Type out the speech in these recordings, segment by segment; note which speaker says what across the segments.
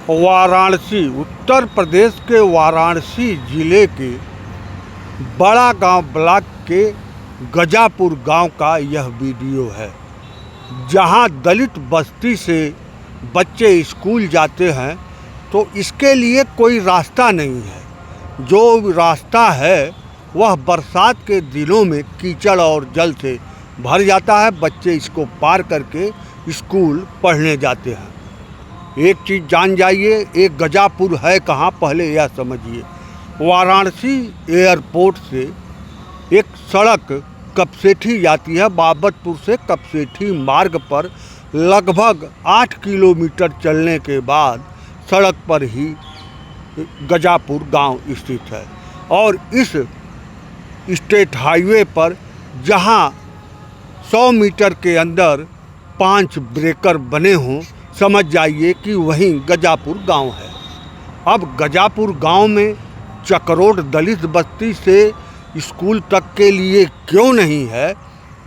Speaker 1: वाराणसी उत्तर प्रदेश के वाराणसी जिले के बड़ा गांव ब्लॉक के गजापुर गांव का यह वीडियो है, जहां दलित बस्ती से बच्चे स्कूल जाते हैं तो इसके लिए कोई रास्ता नहीं है। जो रास्ता है वह बरसात के दिनों में कीचड़ और जल से भर जाता है। बच्चे इसको पार करके स्कूल पढ़ने जाते हैं। एक चीज़ जान जाइए, एक गजापुर है कहाँ, पहले यह समझिए। वाराणसी एयरपोर्ट से एक सड़क कपसेठी जाती है। बाबतपुर से कपसेठी मार्ग पर लगभग 8 किलोमीटर चलने के बाद सड़क पर ही गजापुर गांव स्थित है। और इस स्टेट हाईवे पर जहां 100 मीटर के अंदर 5 ब्रेकर बने हों, समझ जाइए कि वहीं गजापुर गांव है। अब गजापुर गांव में चकरोट दलित बस्ती से स्कूल तक के लिए क्यों नहीं है,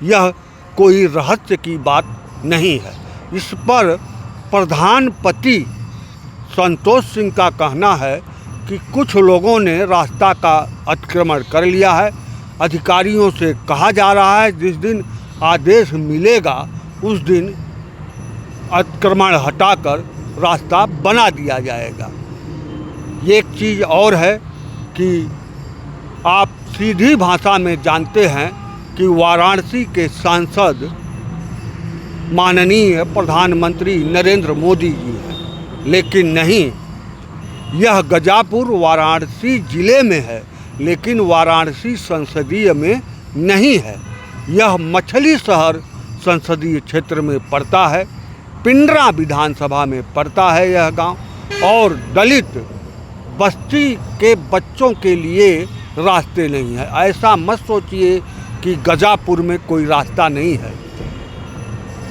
Speaker 1: यह कोई रहस्य की बात नहीं है। इस पर प्रधानपति संतोष सिंह का कहना है कि कुछ लोगों ने रास्ता का अतिक्रमण कर लिया है। अधिकारियों से कहा जा रहा है जिस दिन आदेश मिलेगा उस दिन अतिक्रमण हटाकर रास्ता बना दिया जाएगा। एक चीज़ और है कि आप सीधी भाषा में जानते हैं कि वाराणसी के सांसद माननीय प्रधानमंत्री नरेंद्र मोदी जी हैं, लेकिन नहीं, यह गजापुर वाराणसी ज़िले में है लेकिन वाराणसी संसदीय में नहीं है। यह मछली शहर संसदीय क्षेत्र में पड़ता है। पिंडरा विधानसभा में पड़ता है यह गांव। और दलित बस्ती के बच्चों के लिए रास्ते नहीं है। ऐसा मत सोचिए कि गजापुर में कोई रास्ता नहीं है।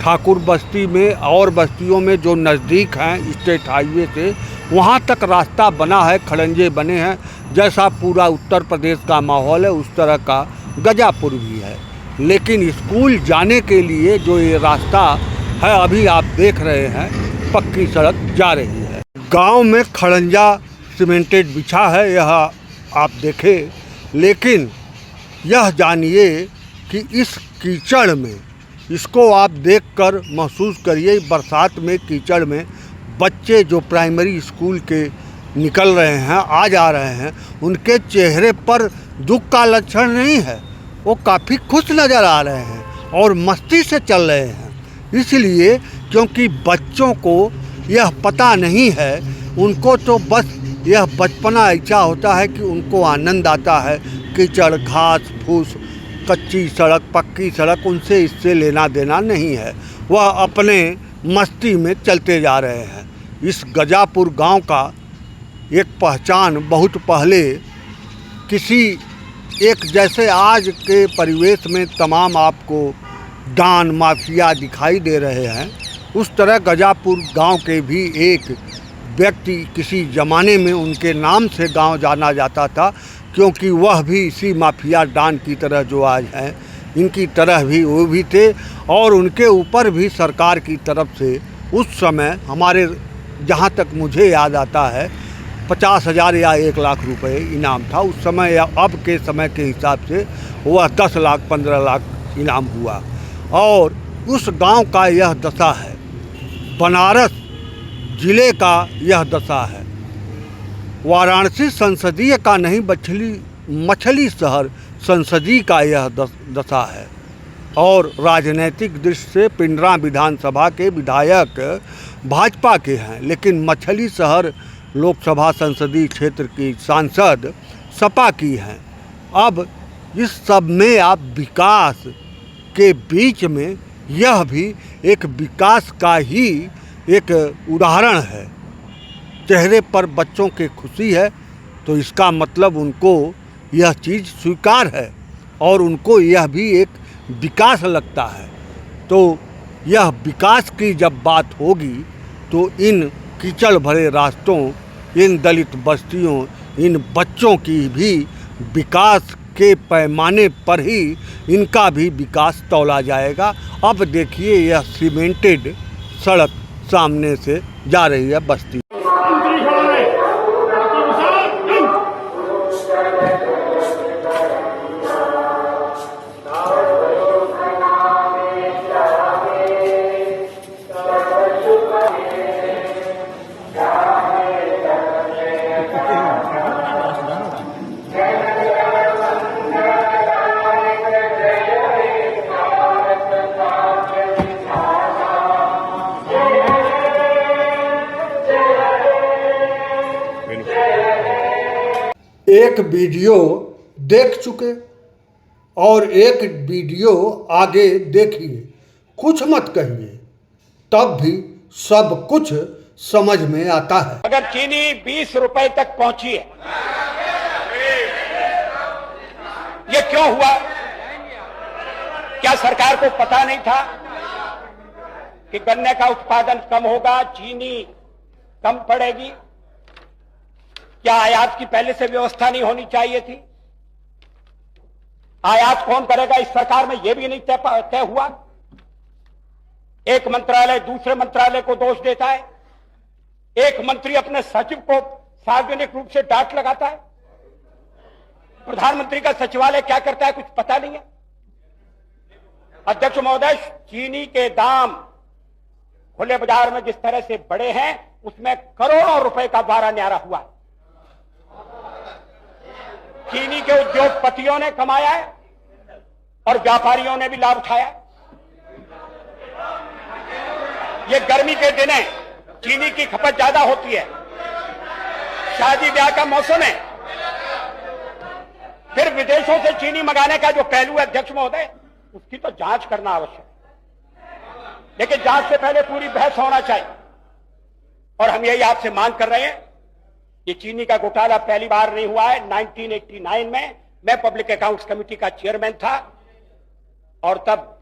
Speaker 1: ठाकुर बस्ती में और बस्तियों में जो नज़दीक हैं स्टेट हाईवे से, वहाँ तक रास्ता बना है, खड़ंजे बने हैं। जैसा पूरा उत्तर प्रदेश का माहौल है उस तरह का गजापुर भी है। लेकिन स्कूल जाने के लिए जो ये रास्ता है, अभी आप देख रहे हैं, पक्की सड़क जा रही है। गांव में खड़ंजा सीमेंटेड बिछा है, यह आप देखें। लेकिन यह जानिए कि इस कीचड़ में, इसको आप देखकर महसूस करिए, बरसात में कीचड़ में बच्चे जो प्राइमरी स्कूल के निकल रहे हैं, आ जा रहे हैं, उनके चेहरे पर दुख का लक्षण नहीं है। वो काफ़ी खुश नज़र आ रहे हैं और मस्ती से चल रहे हैं। इसलिए क्योंकि बच्चों को यह पता नहीं है, उनको तो बस यह बचपना ऐसा होता है कि उनको आनंद आता है। कीचड़, घास फूस, कच्ची सड़क, पक्की सड़क, उनसे इससे लेना देना नहीं है। वह अपने मस्ती में चलते जा रहे हैं। इस गजापुर गांव का एक पहचान बहुत पहले किसी एक, जैसे आज के परिवेश में तमाम आपको डान माफिया दिखाई दे रहे हैं, उस तरह गजापुर गांव के भी एक व्यक्ति, किसी ज़माने में उनके नाम से गांव जाना जाता था, क्योंकि वह भी इसी माफिया डान की तरह जो आज हैं, इनकी तरह भी वो भी थे। और उनके ऊपर भी सरकार की तरफ से उस समय, हमारे जहाँ तक मुझे याद आता है, 50,000 या 1 लाख रुपए इनाम था उस समय, या अब के समय के हिसाब से वह 10 लाख 15 लाख इनाम हुआ। और उस गांव का यह दशा है, बनारस ज़िले का यह दशा है। वाराणसी संसदीय का नहीं, मछली शहर संसदीय का यह दशा है। और राजनीतिक दृष्टि से पिंडरा विधानसभा के विधायक भाजपा के हैं, लेकिन मछली शहर लोकसभा संसदीय क्षेत्र की सांसद सपा की हैं। अब इस सब में आप विकास के बीच में यह भी एक विकास का ही एक उदाहरण है। चेहरे पर बच्चों की खुशी है तो इसका मतलब उनको यह चीज़ स्वीकार है और उनको यह भी एक विकास लगता है। तो यह विकास की जब बात होगी तो इन कीचड़ भरे रास्तों, इन दलित बस्तियों, इन बच्चों की भी विकास के पैमाने पर ही इनका भी विकास तौला जाएगा। अब देखिए, यह सीमेंटेड सड़क सामने से जा रही है बस्ती। एक वीडियो देख चुके और एक वीडियो आगे देखिए, कुछ मत कहिए, तब भी सब कुछ समझ में आता है।
Speaker 2: अगर चीनी 20 रुपए तक पहुंची है, ये क्यों हुआ? क्या सरकार को पता नहीं था कि गन्ने का उत्पादन कम होगा, चीनी कम पड़ेगी? क्या आयात की पहले से व्यवस्था नहीं होनी चाहिए थी? आयात कौन करेगा इस सरकार में यह भी नहीं तय हुआ। एक मंत्रालय दूसरे मंत्रालय को दोष देता है, एक मंत्री अपने सचिव को सार्वजनिक रूप से डांट लगाता है, प्रधानमंत्री का सचिवालय क्या करता है कुछ पता नहीं है। अध्यक्ष महोदय, चीनी के दाम खुले बाजार में जिस तरह से बढ़े हैं उसमें करोड़ों रुपए का वारा न्यारा हुआ। चीनी के उद्योगपतियों ने कमाया है और व्यापारियों ने भी लाभ उठाया। ये गर्मी के दिन है, चीनी की खपत ज्यादा होती है, शादी ब्याह का मौसम है, फिर विदेशों से चीनी मंगाने का जो पहलू है अध्यक्ष महोदय, उसकी तो जांच करना आवश्यक है। लेकिन जांच से पहले पूरी बहस होना चाहिए और हम यही आपसे मांग कर रहे हैं। ये चीनी का घोटाला पहली बार नहीं हुआ है। 1989 में मैं पब्लिक अकाउंट्स कमेटी का चेयरमैन था और तब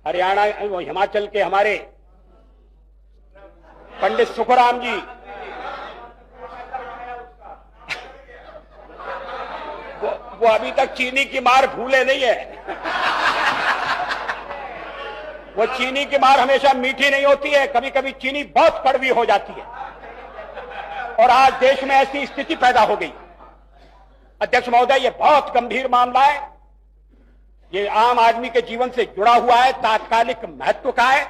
Speaker 2: हरियाणा हिमाचल के हमारे पंडित सुखराम जी वो अभी तक चीनी की मार भूले नहीं है। वो चीनी की मार हमेशा मीठी नहीं होती है, कभी कभी चीनी बहुत कड़वी हो जाती है और आज देश में ऐसी स्थिति पैदा हो गई। अध्यक्ष महोदय, ये बहुत गंभीर मामला है, ये आम आदमी के जीवन से जुड़ा हुआ है, तात्कालिक महत्व का है